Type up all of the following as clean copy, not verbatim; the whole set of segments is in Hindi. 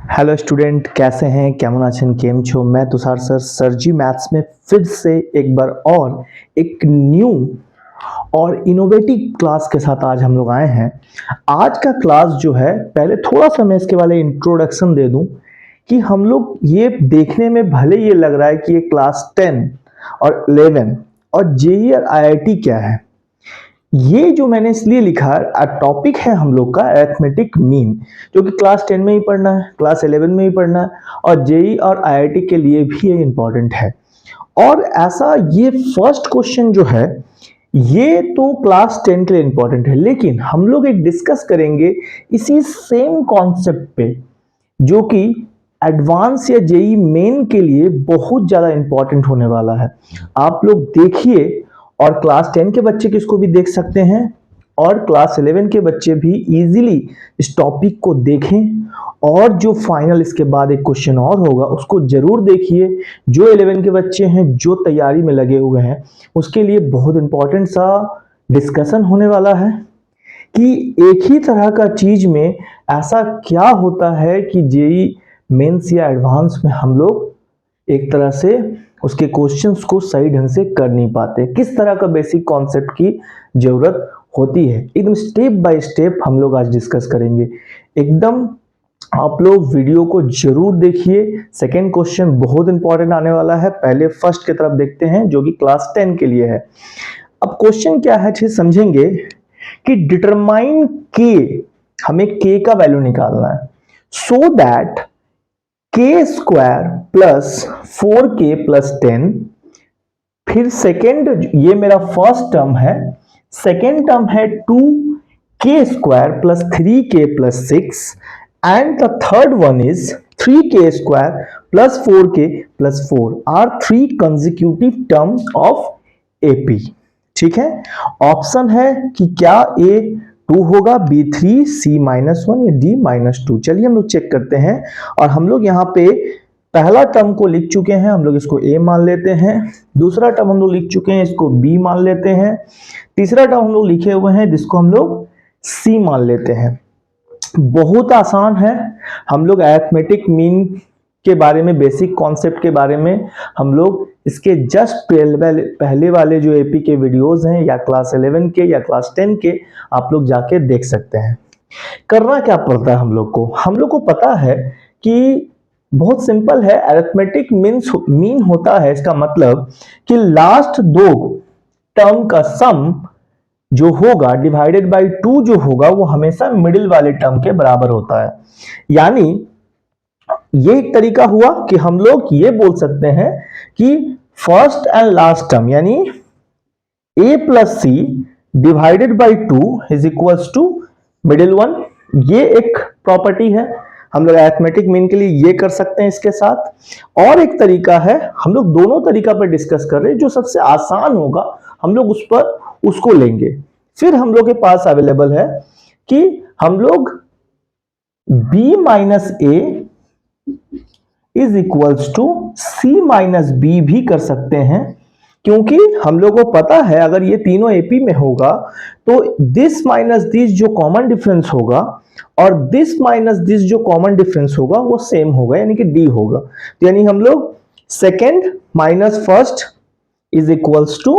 हेलो स्टूडेंट, कैसे हैं? केमन आछेन, केम छो? मैं तुषार सर जी मैथ्स में फिर से एक बार और एक न्यू और इनोवेटिव क्लास के साथ आज हम लोग आए हैं। आज का क्लास जो है, पहले थोड़ा सा मैं इसके वाले इंट्रोडक्शन दे दूं कि हम लोग ये देखने में भले ये लग रहा है कि ये क्लास 10 और 11 और जेईई और आईआईटी क्या है। ये जो मैंने इसलिए लिखा टॉपिक है हम लोग का अरिथमेटिक मीन, जो कि क्लास 10 में ही पढ़ना है, क्लास 11 में ही पढ़ना है और जेईई और आईआईटी के लिए भी ये इंपॉर्टेंट है। और ऐसा ये फर्स्ट क्वेश्चन जो है ये तो क्लास 10 के लिए इंपॉर्टेंट है, लेकिन हम लोग एक डिस्कस करेंगे इसी सेम कॉन्सेप्ट पे जो कि एडवांस या जेईई मेन के लिए बहुत ज्यादा इंपॉर्टेंट होने वाला है। आप लोग देखिए, और क्लास 10 के बच्चे किसको भी देख सकते हैं और क्लास 11 के बच्चे भी इजीली इस टॉपिक को देखें। और जो फाइनल इसके बाद एक क्वेश्चन और होगा उसको जरूर देखिए। जो 11 के बच्चे हैं, जो तैयारी में लगे हुए हैं, उसके लिए बहुत इंपॉर्टेंट सा डिस्कशन होने वाला है कि एक ही तरह का चीज में ऐसा क्या होता है कि जेईई मेंस या एडवांस में हम लोग एक तरह से उसके क्वेश्चंस को सही ढंग से कर नहीं पाते, किस तरह का बेसिक कॉन्सेप्ट की जरूरत होती है। एकदम स्टेप बाय स्टेप हम लोग आज डिस्कस करेंगे। एकदम आप लोग वीडियो को जरूर देखिए। सेकेंड क्वेश्चन बहुत इंपॉर्टेंट आने वाला है। पहले फर्स्ट की तरफ देखते हैं जो कि क्लास 10 के लिए है। अब क्वेश्चन क्या है समझेंगे कि डिटरमाइन के, हमें के का वैल्यू निकालना है so that k square plus 4k plus 10। फिर सेकेंड, ये मेरा फर्स्ट टर्म है, सेकेंड टर्म है 2k square plus 3k plus 6 and the third one is 3k square plus 4k plus 4 are 3 consecutive term of AP. ठीक है, ऑप्शन है कि क्या ए 2 होगा, बी 3, सी -1 या डी -2। चलिए हम लोग चेक करते हैं। और हम लोग यहाँ पे पहला टर्म को लिख चुके हैं, हम लोग इसको ए मान लेते हैं। दूसरा टर्म हम लोग लिख चुके हैं, इसको बी मान लेते हैं। तीसरा टर्म हम लोग लिखे हुए हैं जिसको हम लोग सी मान लेते हैं। बहुत आसान है। हम लोग अरिथमेटिक मीन के बारे में, बेसिक कॉन्सेप्ट के बारे में हम लोग इसके जस्ट पहले वाले जो एपी के वीडियोस हैं या क्लास 11 के या क्लास 10 के, आप लोग जाके देख सकते हैं। करना क्या पड़ता है हम लोग को पता है कि बहुत सिंपल है। अरिथमेटिक मीन होता है, इसका मतलब कि लास्ट दो टर्म का सम जो होगा डिवाइडेड बाय 2 जो होगा वो हमेशा मिडिल वाले टर्म के बराबर होता है। यानी ये एक तरीका हुआ कि हम लोग ये बोल सकते हैं कि फर्स्ट एंड लास्ट टर्म यानी a plus C divided by 2 is equals to middle one. ये एक प्रॉपर्टी है, हम लोग अरिथमेटिक मीन के लिए ये कर सकते हैं इसके साथ। और एक तरीका है, हम लोग दोनों तरीका पर डिस्कस कर रहे हैं, जो सबसे आसान होगा हम लोग उसको लेंगे। फिर हम लोग के पास अवेलेबल है कि हम लोग b minus A is equals to C minus B भी कर सकते हैं, क्योंकि हम लोग को पता है अगर ये तीनों एपी में होगा तो दिस माइनस दिस जो कॉमन डिफरेंस होगा और दिस माइनस दिस जो कॉमन डिफरेंस होगा वो सेम होगा, यानी कि डी होगा। तो यानी हम लोग second minus first is equals to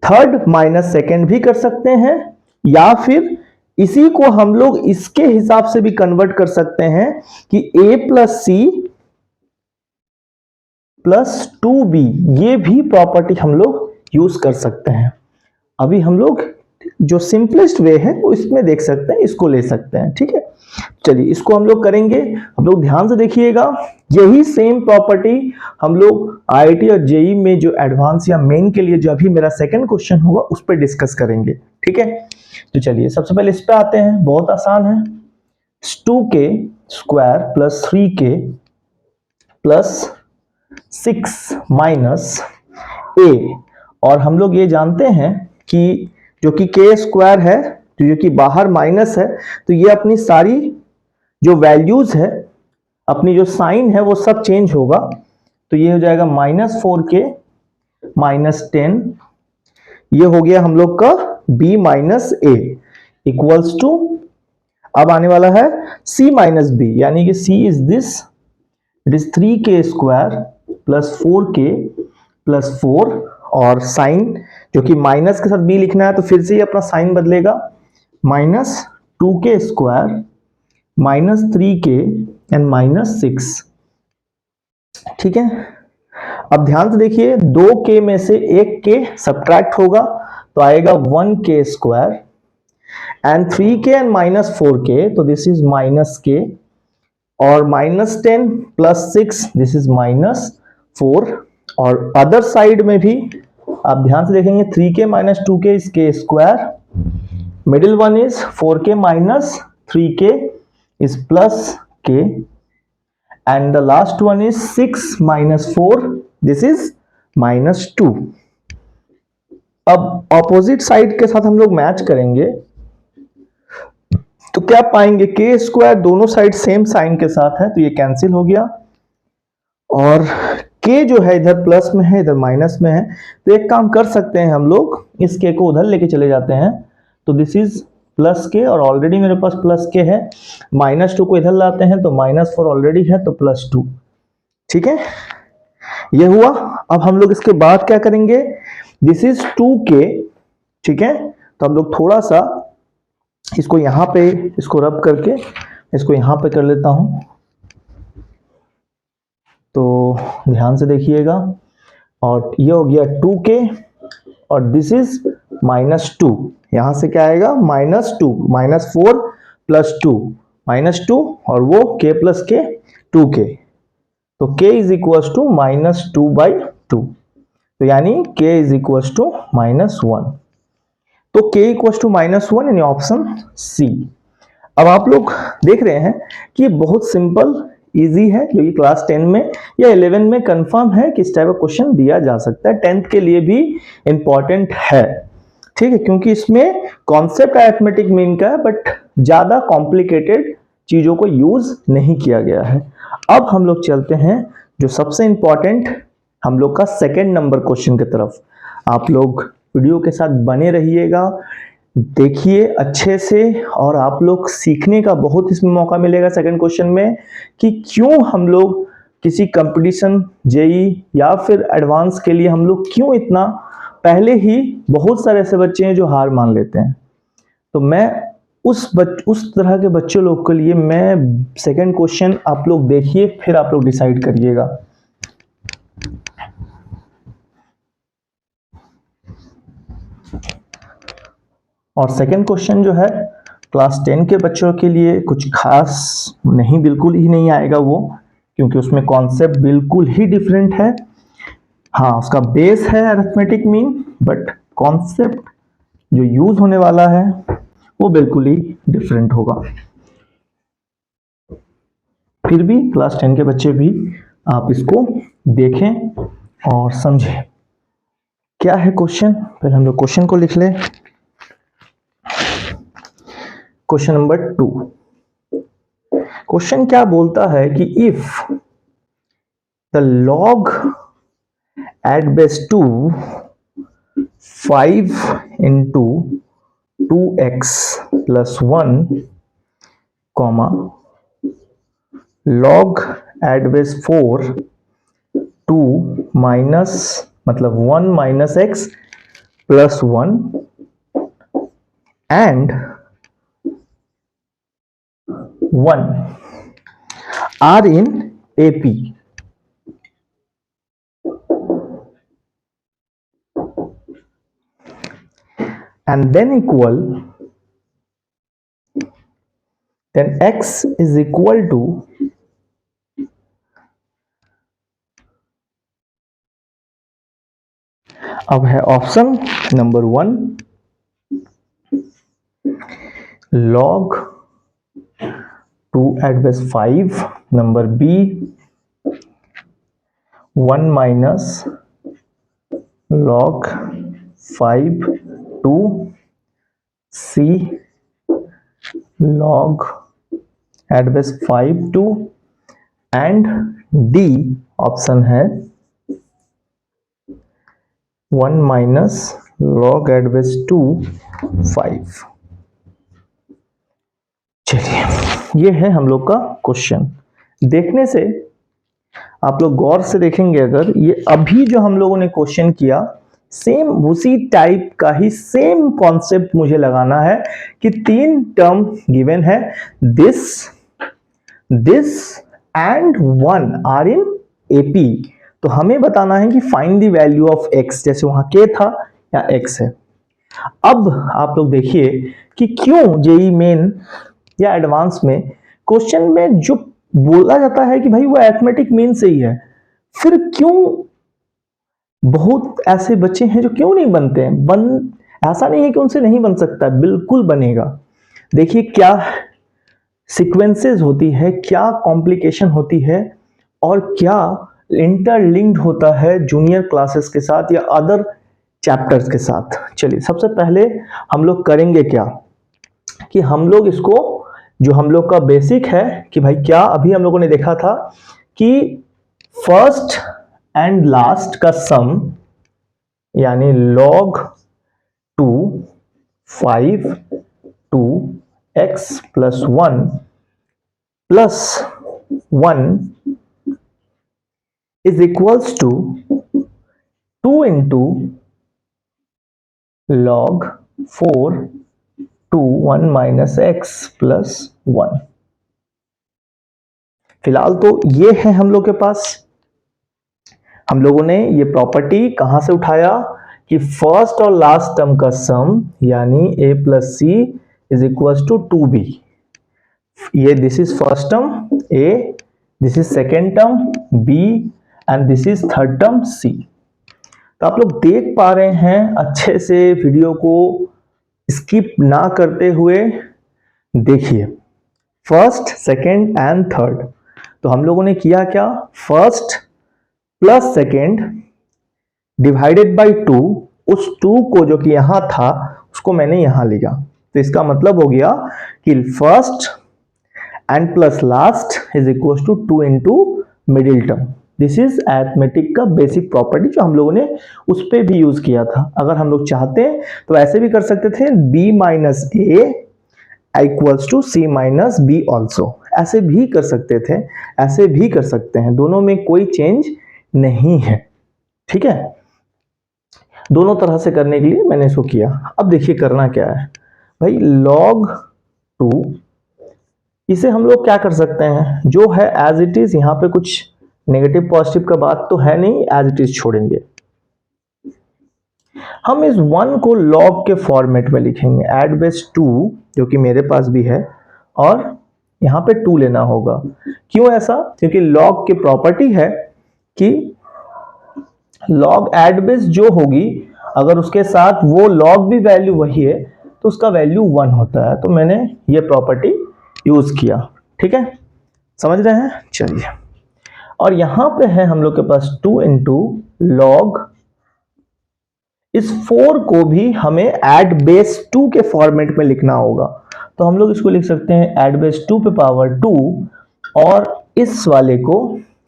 third minus second भी कर सकते हैं, या फिर इसी को हम लोग इसके हिसाब से भी कन्वर्ट कर सकते हैं कि a plus C plus 2b, ये भी प्रॉपर्टी हम लोग यूज कर सकते हैं। अभी हम लोग जो सिंपलेस्ट वे है वो इसमें देख सकते हैं, इसको ले सकते हैं। ठीक है, चलिए इसको हम लोग करेंगे। हम लोग ध्यान से देखिएगा, यही सेम प्रॉपर्टी हम लोग आईआईटी और जेईई में जो एडवांस या मेन के लिए जो अभी मेरा सेकंड क्वेश्चन होगा उस पर डिस्कस करेंगे। ठीक है, तो चलिए सबसे पहले इस पे आते हैं। बहुत आसान है, 2k square plus 3k plus 6 minus a। और हम लोग ये जानते हैं कि जो कि k स्क्वायर है, जो कि बाहर माइनस है, तो ये अपनी सारी जो वैल्यूज है, अपनी जो साइन है वो सब चेंज होगा। तो ये हो जाएगा -4k -10, ये हो गया हम लोग का b minus A equals to, अब आने वाला है c माइनस बी, यानी कि c is this, it is 3k square plus 4k plus 4, और साइन जो कि माइनस के साथ b लिखना है तो फिर से ही अपना साइन बदलेगा, minus 2k square minus 3k and minus 6। ठीक है, अब ध्यान से देखिए, 2k में से एक k सब्ट्रैक्ट होगा तो आएगा 1k square, and 3k and minus 4k, तो दिस इज माइनस k, और minus 10 plus 6, this is minus 4, और अदर साइड में भी आप ध्यान से देखेंगे 3k minus 2k is k square, middle one is 4k minus 3k is plus k, and the last one is 6 minus 4, this is minus 2। अब ऑपोजिट साइड के साथ हम लोग मैच करेंगे तो क्या पाएंगे, के स्क्वायर दोनों साइड सेम साइन के साथ है तो ये कैंसिल हो गया, और के जो है इधर प्लस में है इधर माइनस में है, तो एक काम कर सकते हैं हम लोग, इस के को उधर लेके चले जाते हैं, तो दिस इज प्लस के, और ऑलरेडी मेरे पास प्लस के है, माइनस 2 को इधर लाते हैं तो माइनस 4 ऑलरेडी है तो प्लस 2। ठीक है, ये हुआ। अब हम लोग इसके बाद क्या करेंगे, दिस इज 2k, ठीक है, तो हम लोग थोड़ा सा इसको यहां पे इसको रब करके इसको यहां पे कर लेता हूं, तो ध्यान से देखिएगा, और ये हो गया 2k, और दिस इज माइनस 2, यहां से क्या आएगा माइनस 2, माइनस 4 प्लस 2, माइनस 2, और वो k प्लस के 2k, तो k is equal to minus 2/2, तो यानी k इज इक्वल टू -1, तो k इक्वल टू -1 यानी ऑप्शन सी। अब आप लोग देख रहे हैं कि ये बहुत सिंपल इजी है, जो कि क्लास 10 में या 11 में कंफर्म है कि इस टाइप का क्वेश्चन दिया जा सकता है, 10th के लिए भी इंपॉर्टेंट है। ठीक है, क्योंकि इसमें कॉन्सेप्ट अरिथमेटिक मीन का है, बट ज्यादा कॉम्प्लिकेटेड चीजों को यूज नहीं किया गया है। अब हम लोग चलते हैं जो सबसे इंपॉर्टेंट हम लोग का सेकेंड नंबर क्वेश्चन की तरफ। आप लोग वीडियो के साथ बने रहिएगा, देखिए अच्छे से, और आप लोग सीखने का बहुत इसमें मौका मिलेगा सेकंड क्वेश्चन में, कि क्यों हम लोग किसी कंपटीशन जेई या फिर एडवांस के लिए हम लोग क्यों इतना, पहले ही बहुत सारे ऐसे बच्चे हैं जो हार मान लेते हैं, तो मैं उस तरह के बच्चों लोग के लिए मैं सेकंड क्वेश्चन आप लोग देखिए, फिर आप लोग डिसाइड करिएगा। और सेकंड क्वेश्चन जो है क्लास 10 के बच्चों के लिए कुछ खास नहीं, बिल्कुल ही नहीं आएगा वो, क्योंकि उसमें कॉन्सेप्ट बिल्कुल ही डिफरेंट है। हाँ, उसका बेस है अरिथमेटिक मीन, बट कॉन्सेप्ट जो यूज होने वाला है वो बिल्कुल ही डिफरेंट होगा। फिर भी क्लास 10 के बच्चे भी आप इसको देखें और समझें। क्या है क्वेश्चन, पहले हम लोग क्वेश्चन को लिख लें। क्वेश्चन नंबर 2, क्वेश्चन क्या बोलता है कि if the log at base 2 5 into 2x plus 1 comma log at base 4 2 minus मतलब 1 minus x plus 1 and 1 are in AP, and then equal, then x is equal to अब है option number 1 log 2 at base 5, number B 1 minus log 5 2 C log at base 5 2 and D option है 1 minus log at base 2 5। चलिए, ये है हम लोग का क्वेश्चन। देखने से आप लोग गौर से देखेंगे, अगर ये अभी जो हम लोगों ने क्वेश्चन किया, सेम उसी टाइप का ही सेम कॉन्सेप्ट मुझे लगाना है कि 3 टर्म गिवन है, this and 1 are in AP. तो हमें बताना है कि find the value of x, जैसे वहां k था या x है। अब आप लोग देखिए कि क्यों जेई मेन या एडवांस में क्वेश्चन में जो बोला जाता है कि भाई वो अरिथमेटिक मीन से ही है, फिर क्यों बहुत ऐसे बच्चे हैं जो क्यों नहीं बनते हैं। ऐसा नहीं है कि उनसे नहीं बन सकता, बिल्कुल बनेगा। देखिए क्या सीक्वेंसेस होती है, क्या कॉम्प्लिकेशन होती है, और क्या इंटरलिंक्ड होता है जूनियर क्लासेस के साथ या अदर चैप्टर्स के साथ। चलिए, सबसे पहले हम लोग करेंगे क्या कि हम लोग इसको, जो हम लोग का बेसिक है कि भाई क्या अभी हम लोगों ने देखा था कि फर्स्ट एंड लास्ट का सम, यानी log 2 5 2 x plus 1 plus 1 is equals to 2 into log 4 2 1 minus x plus 1। फिलहाल तो ये है हम लोग के पास। हम लोगों ने ये प्रॉपर्टी कहां से उठाया कि फर्स्ट और लास्ट टर्म का सम, यानी a plus C is equal to 2b। ये this is first term a, this is second term b and this is third term c। तो आप लोग देख पा रहे हैं अच्छे से, वीडियो को स्किप ना करते हुए देखिए, फर्स्ट सेकेंड एंड थर्ड। तो हम लोगों ने किया क्या, first plus second divided by 2, उस 2 को जो कि यहां था उसको मैंने यहां लिया। तो इसका मतलब हो गया कि first and plus last is equal to 2 into middle term. This is arithmetic का बेसिक प्रॉपर्टी जो हम लोगों ने उस पर भी यूज किया था। अगर हम लोग चाहते तो ऐसे भी कर सकते थे, b minus A equals to C minus B also, ऐसे भी कर सकते थे, ऐसे भी कर सकते हैं, दोनों में कोई चेंज नहीं है। ठीक है, दोनों तरह से करने के लिए मैंने इसको किया। अब देखिए करना क्या है भाई, log 2, इसे हम लोग क्या कर सकते हैं, जो है एज इट इज, यहां पे कुछ नेगेटिव पॉजिटिव का बात तो है नहीं, एज इट इज छोड़ेंगे। हम इस 1 को log के फॉर्मेट में लिखेंगे, एड बेस 2, जो कि मेरे पास भी है, और यहां पे 2 लेना होगा। क्यों ऐसा, क्योंकि log की प्रॉपर्टी है कि log एड बेस जो होगी, अगर उसके साथ वो log भी वैल्यू वही है तो उसका वैल्यू 1 होता है। तो मैंने ये प्रॉपर्टी यूज किया। ठीक है, समझ रहे हैं। चलिए, और यहां पे है हम लोग के पास 2 इंटू लॉग, इस 4 को भी हमें एड बेस 2 के फॉर्मेट में लिखना होगा। तो हम लोग इसको लिख सकते हैं एड बेस 2 पे पावर 2, और इस वाले को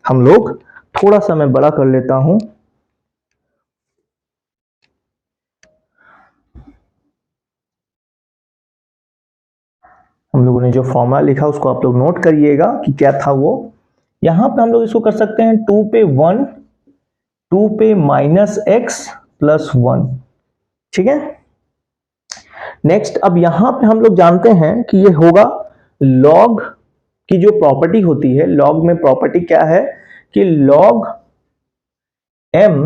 हम लोग, थोड़ा सा मैं बड़ा कर लेता हूं, हम लोगों ने जो फॉर्मूला लिखा उसको आप लोग नोट करिएगा कि क्या था वो। यहां पे हम लोग इसको कर सकते हैं 2 पे 1, 2 पे माइनस एक्स प्लस 1। ठीक है, नेक्स्ट, अब यहां पे हम लोग जानते हैं कि ये होगा log की जो प्रॉपर्टी होती है, log में प्रॉपर्टी क्या है कि log m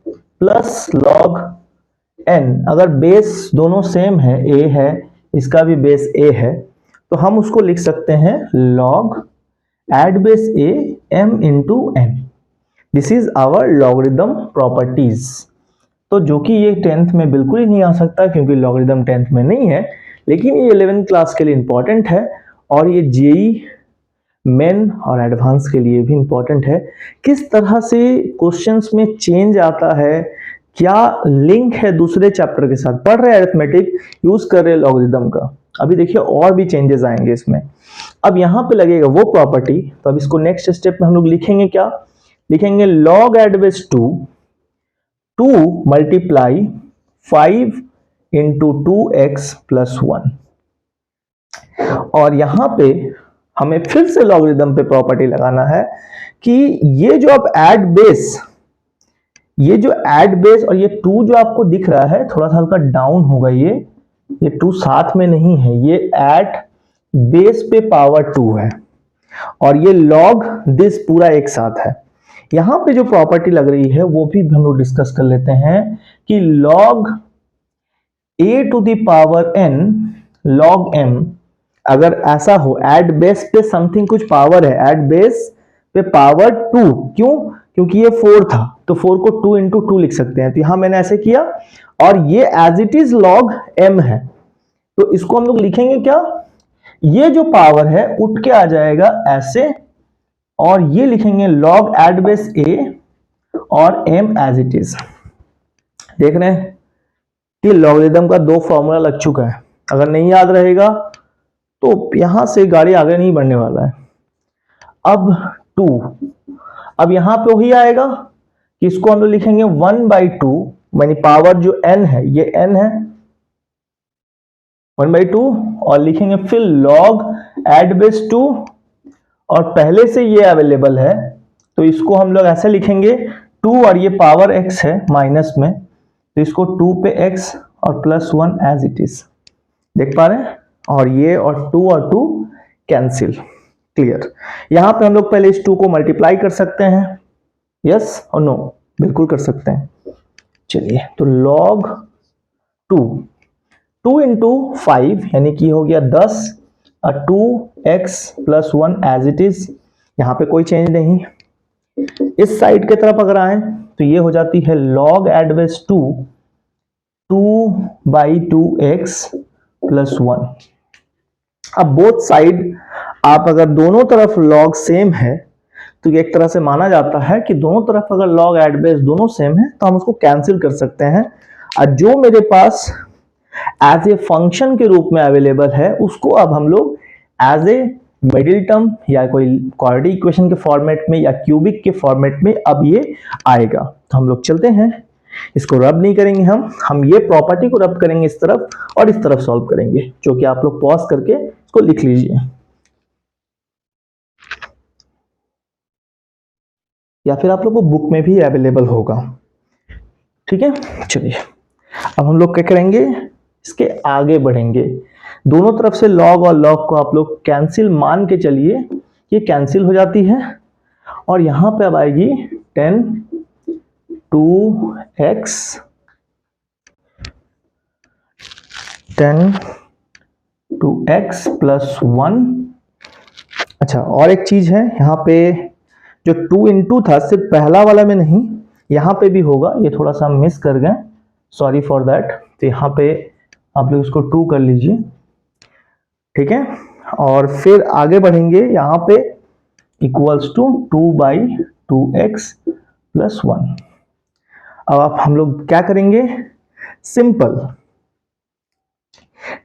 plus log n, अगर बेस दोनों सेम है, a है, इसका भी बेस a है, तो हम उसको लिख सकते हैं log at base a m into n। This is our logarithm properties. तो जो कि ये 10th में बिल्कुल ही नहीं आ सकता क्योंकि लॉगरिदम 10th में नहीं है, लेकिन ये 11th क्लास के लिए इंपॉर्टेंट है, और ये जेई मेन और एडवांस के लिए भी इंपॉर्टेंट है। किस तरह से क्वेश्चंस में चेंज आता है, क्या लिंक है दूसरे चैप्टर के साथ, पढ़ रहे अरिथमेटिक, यूज कर रहे लॉगरिदम का, अभी देखिए और भी चेंजेस आएंगे इसमें। अब यहां पे लगेगा वो प्रॉपर्टी, तो अब इसको नेक्स्ट स्टेप में हम लोग लिखेंगे क्या, लिखेंगे log at base 2 multiply 5 into 2x plus 1। और यहाँ पे हमें फिर से लॉगरिदम पे प्रॉपर्टी लगाना है कि ये जो अब ऐड बेस, ये जो ऐड बेस और ये 2 जो आपको दिख रहा है थोड़ा सा हल्का डाउन होगा, ये 2 साथ में नहीं है, ये ऐड बेस पे पावर 2 है और ये लॉग दिस पूरा एक साथ है। यहां पे जो प्रॉपर्टी लग रही है वो भी हम लोग डिस्कस कर लेते हैं कि log a to the power n log m, अगर ऐसा हो ऐड बेस पे समथिंग कुछ पावर है, ऐड बेस पे पावर 2, क्यों? क्योंकि ये 4 था तो 4 को 2 इंटू 2 लिख सकते हैं, तो यहां मैंने ऐसे किया और ये as it is log m है, तो इसको हम लोग लिखेंगे क्या, ये जो पावर है उठ के आ जाएगा ऐसे और ये लिखेंगे log एड बेस a और m एज इट इज। देख रहे हैं कि लॉगरिदम का 2 फॉर्मूला लग चुका है, अगर नहीं याद रहेगा तो यहां से गाड़ी आगे नहीं बढ़ने वाला है। अब 2, अब यहां पे वही आएगा कि इसको हम लोग लिखेंगे 1/2, यानी पावर जो n है ये n है 1/2 और लिखेंगे फिर log एड बेस 2 और पहले से ये अवेलेबल है तो इसको हम लोग ऐसे लिखेंगे 2 और ये पावर x है माइनस में तो इसको 2 पे x और +1 एज इट इज, देख पा रहे हैं, और ये और 2 कैंसिल, क्लियर। यहां पे हम लोग पहले इस 2 को मल्टीप्लाई कर सकते हैं, यस और नो, बिल्कुल कर सकते हैं। चलिए तो log 2 इंटू 5 यानी कि हो गया 10 और 2x + 1 एज इट इज, यहां पे कोई चेंज नहीं। इस साइड के तरफ अगर आए तो ये हो जाती है log एड बेस 2/2x + 1। अब बोथ साइड आप अगर दोनों तरफ log सेम है तो एक तरह से माना जाता है कि दोनों तरफ अगर log एड बेस दोनों सेम है तो हम उसको कैंसिल कर सकते हैं और जो मेरे पास एज ए फंक्शन के रूप में अवेलेबल है उसको अब हम लोग एज ए मिडिल टर्म या कोई क्वाड्रेटिक इक्वेशन के फॉर्मेट में या क्यूबिक के फॉर्मेट में अब ये आएगा। तो हम लोग चलते हैं, इसको रब नहीं करेंगे, हम ये प्रॉपर्टी को रब करेंगे इस तरफ और इस तरफ सॉल्व करेंगे, जो कि आप लोग पॉज करके इसको लिख लीजिए या फिर आप लोग को बुक में भी अवेलेबल होगा। ठीक है, चलिए अब हम लोग क्या करेंगे, इसके आगे बढ़ेंगे। दोनों तरफ से log और log को आप लोग कैंसिल मान के चलिए, ये कैंसिल हो जाती है और यहां पे अब आएगी 10 2x 10 2x + 1। अच्छा और एक चीज है यहाँ पे, जो 2 इंटू था सिर्फ पहला वाला में नहीं, यहाँ पे भी होगा, ये थोड़ा सा हम मिस कर गए, सॉरी फॉर दैट। तो यहाँ पे आप लोग इसको 2 कर लीजिए, ठीक है, और फिर आगे बढ़ेंगे यहाँ पे इक्वल्स टू 2/2x + 1। अब आप हम लोग क्या करेंगे, simple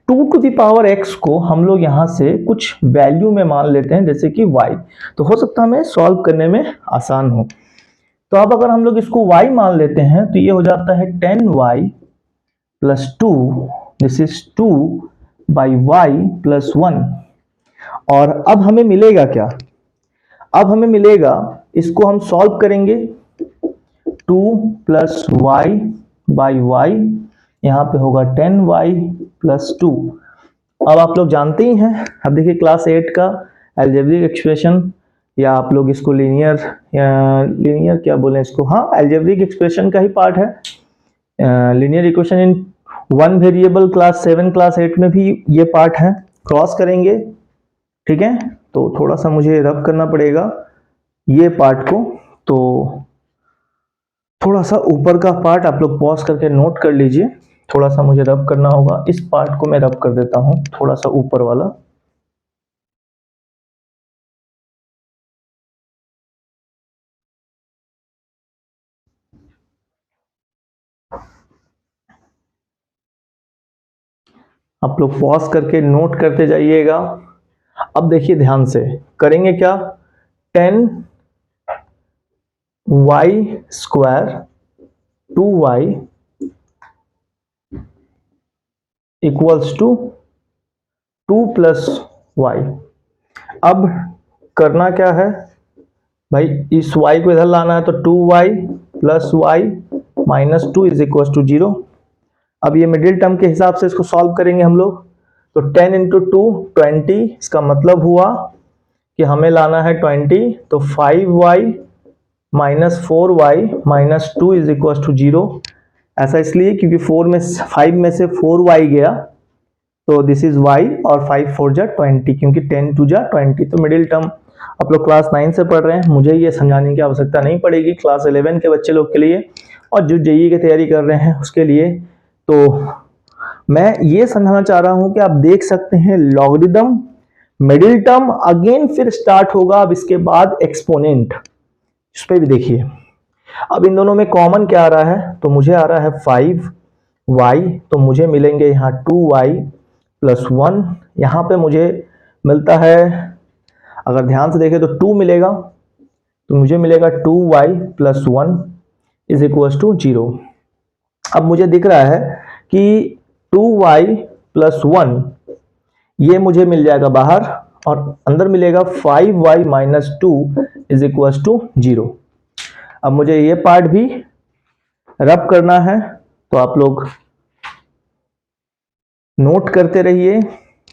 2 to the power x को हम लोग यहां से कुछ वैल्यू में मान लेते हैं जैसे कि y, तो हो सकता है हमें सॉल्व करने में आसान हो। तो अब अगर हम लोग इसको y मान लेते हैं तो ये हो जाता है 10y + 2, दिस इज 2/y + 1। और अब हमें मिलेगा क्या, अब हमें मिलेगा, इसको हम सॉल्व करेंगे 2 + y/y, यहाँ पे होगा 10y + 2। अब आप लोग जानते ही हैं, अब देखिए क्लास 8 का अलजेब्रिक एक्सप्रेशन, या आप लोग इसको लीनियर क्या बोलें इसको, हाँ अलजेब्रिक एक्सप्रेशन का ही पार्ट है। Linear equation in 1 variable class 7 class 8 में भी ये पार्ट है, क्रॉस करेंगे, ठीक है। तो थोड़ा सा मुझे रब करना पड़ेगा ये पार्ट को, तो थोड़ा सा ऊपर का पार्ट आप लोग पॉज करके नोट कर लीजिए, थोड़ा सा मुझे रब करना होगा, इस पार्ट को मैं रब कर देता हूं, थोड़ा सा ऊपर वाला। आप लोग पॉज करके नोट करते जाइएगा। अब देखिए ध्यान से करेंगे क्या, 10y² 2y equals to 2 plus Y. अब करना क्या है भाई, इस y को इधर लाना है, तो 2y plus Y minus 2 is equal to 0। अब ये मिडिल टर्म के हिसाब से इसको सॉल्व करेंगे हम लोग। तो 10 इंटू 2 20, इसका मतलब हुआ कि हमें लाना है 20, तो 5y minus 4y minus 2 is equal to 0। ऐसा इसलिए क्योंकि 5 में से 4y गया, तो दिस इज y, और 5 4 जा 20, क्योंकि 10 2 जा 20। तो मिडिल टर्म आप लोग क्लास 9 से पढ़ रहे हैं, मुझे ये समझाने की आवश्यकता नहीं पड़ेगी, क्लास 11 के बच्चे लोग के लिए और जो जेईई की तैयारी कर रहे हैं उसके लिए। तो मैं ये समझाना चाह रहा हूं कि आप देख सकते हैं लॉगरिदम, मिडिल टर्म, अगेन फिर स्टार्ट होगा अब इसके बाद एक्सपोनेंट। इस पे भी देखिए, अब इन दोनों में कॉमन क्या आ रहा है, तो मुझे आ रहा है 5y, तो मुझे मिलेंगे यहाँ 2y प्लस 1। यहाँ पे मुझे मिलता है, अगर ध्यान से देखें तो 2 मिलेगा, तो मुझे मिलेगा 2y plus 1 is equal to 0। अब मुझे दिख रहा है कि 2y प्लस 1 ये मुझे मिल जाएगा बाहर, और अंदर मिलेगा 5y minus 2 is equal to 0। अब मुझे ये पार्ट भी रब करना है, तो आप लोग नोट करते रहिए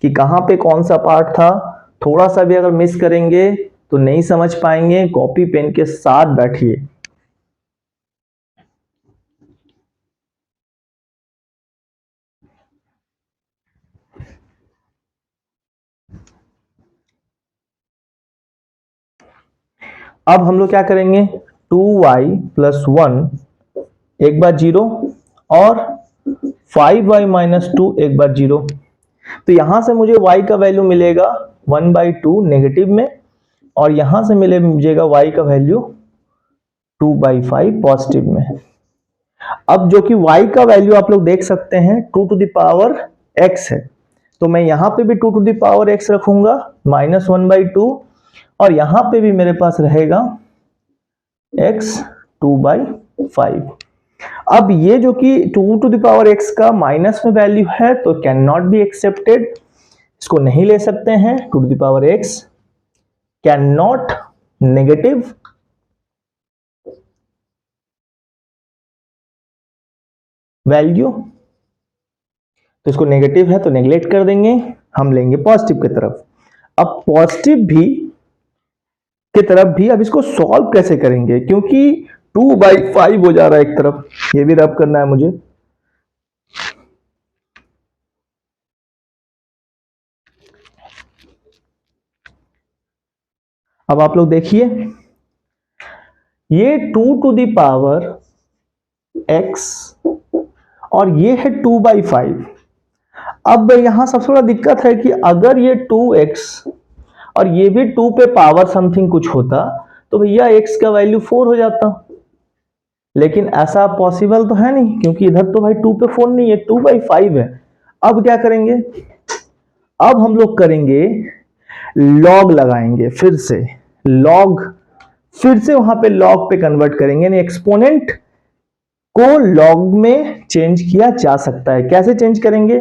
कि कहां पे कौन सा पार्ट था। थोड़ा सा भी अगर मिस करेंगे तो नहीं समझ पाएंगे, कॉपी पेन के साथ बैठिए। अब हम लोग क्या करेंगे, 2y प्लस 1 एक बार 0 और 5y माइनस 2 एक बार 0। तो यहां से मुझे y का वैल्यू मिलेगा 1/2 नेगेटिव में, और यहां से मिलेगा y का वैल्यू 2/5 पॉजिटिव में। अब जो कि y का वैल्यू आप लोग देख सकते हैं 2 टू द पावर x है, तो मैं यहां पे भी 2 टू द पावर x रखूंगा माइनस 1/2, और यहां पे भी मेरे पास रहेगा x 2/5। अब ये जो कि 2 टू द पावर x का माइनस में वैल्यू है, तो कैन नॉट बी एक्सेप्टेड, इसको नहीं ले सकते हैं। 2 to the power x can not negative value, तो इसको नेगेटिव है तो नेगलेक्ट कर देंगे, हम लेंगे पॉजिटिव की तरफ। अब पॉजिटिव भी की तरफ भी अब इसको सॉल्व कैसे करेंगे, क्योंकि 2/5 हो जा रहा है एक तरफ, ये भी रब करना है मुझे। अब आप लोग देखिए, ये 2 टू द पावर x और ये है 2/5। अब यहां सबसे बड़ा दिक्कत है कि अगर ये 2x और ये भी 2 पे पावर समथिंग कुछ होता, तो भैया x का वैल्यू 4 हो जाता, लेकिन ऐसा पॉसिबल तो है नहीं, क्योंकि इधर तो भाई 2 पे 4 नहीं है, 2/5 है। अब क्या करेंगे, अब हम लोग करेंगे लॉग लगाएंगे, फिर से लॉग, फिर से वहां पे लॉग पे कन्वर्ट करेंगे, यानी एक्सपोनेंट को लॉग में चेंज किया जा सकता है। कैसे चेंज करेंगे,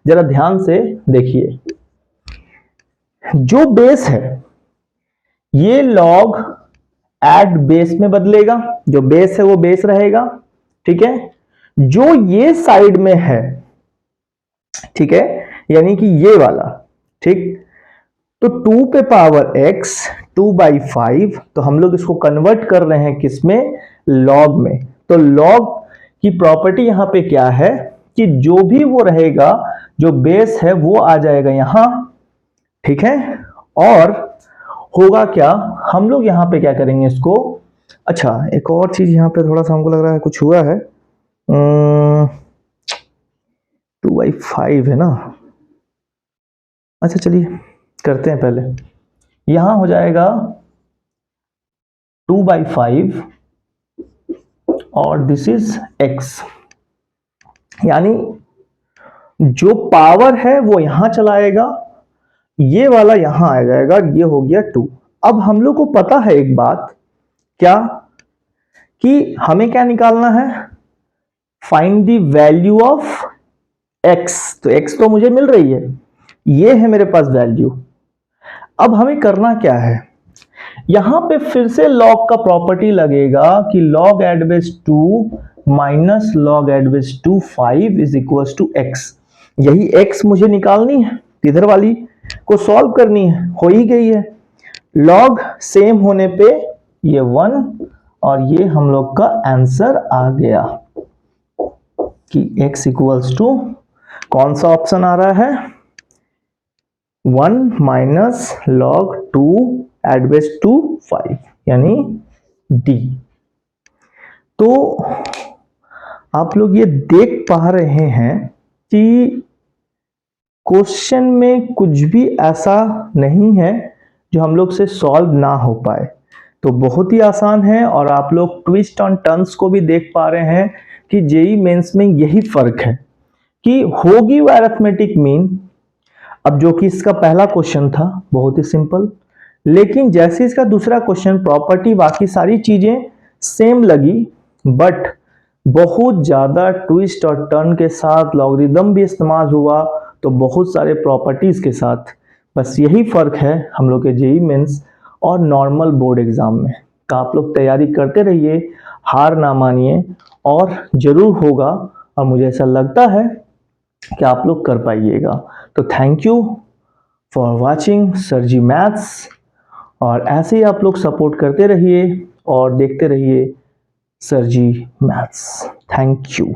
जरा ध्यान से देखिए। जो बेस है ये लॉग एट बेस में बदलेगा, जो बेस है वो बेस रहेगा, ठीक है। जो ये साइड में है, ठीक है, यानी कि ये वाला, ठीक, तो 2 पे पावर x 2/5, तो हम लोग इसको कन्वर्ट कर रहे हैं किसमें, लॉग में। तो लॉग की प्रॉपर्टी यहां पे क्या है कि जो भी वो रहेगा, जो बेस है वो आ जाएगा यहां, ठीक है। और होगा क्या, हम लोग यहां पे क्या करेंगे इसको, अच्छा एक और चीज यहां पे थोड़ा सा हमको लग रहा है कुछ हुआ है, 2/5 है ना, अच्छा चलिए करते हैं पहले। यहां हो जाएगा 2/5 और दिस इज x, यानी जो पावर है वो यहां चलाएगा, ये वाला यहां आ जाएगा, ये हो गया 2। अब हम लोग को पता है एक बात, क्या, कि हमें क्या निकालना है, find the value of x। तो x तो मुझे मिल रही है, ये है मेरे पास वैल्यू। अब हमें करना क्या है, यहां पे फिर से लॉग का प्रॉपर्टी लगेगा कि log at base 2 minus log at base 2 5 is equal to X. यही x मुझे निकालनी है, इधर वाली को सॉल्व करनी है, हो ही गई है। log सेम होने पे ये 1 और ये हम लोग का आंसर आ गया कि x इक्वल्स टू कौन सा ऑप्शन आ रहा है, 1 माइनस log 2 एट बेस 2 5 यानी डी। तो आप लोग ये देख पा रहे हैं कि क्वेश्चन में कुछ भी ऐसा नहीं है जो हम लोग से सॉल्व ना हो पाए, तो बहुत ही आसान है। और आप लोग ट्विस्ट ऑन टर्न्स को भी देख पा रहे हैं कि जेई मेंस में यही फर्क है कि होगी वो अरिथमेटिक मीन। अब जो कि इसका पहला क्वेश्चन था बहुत ही सिंपल, लेकिन जैसे इसका दूसरा क्वेश्चन प्रॉपर्टी बाकी सारी चीजें सेम लगी, बट बहुत ज्यादा ट्विस्ट और टर्न के साथ लॉगरिदम भी इस्तेमाल हुआ, तो बहुत सारे प्रॉपर्टीज के साथ। बस यही फर्क है हम लोग के जेई मेंस और नॉर्मल बोर्ड एग्जाम में। तो आप लोग तैयारी करते रहिए, हार ना मानिए, और जरूर होगा, और मुझे ऐसा लगता है कि आप लोग कर पाइएगा। तो thank you for watching sir ji maths, और ऐसे ही आप लोग सपोर्ट करते रहिए और देखते रहिए sir ji maths. Thank you.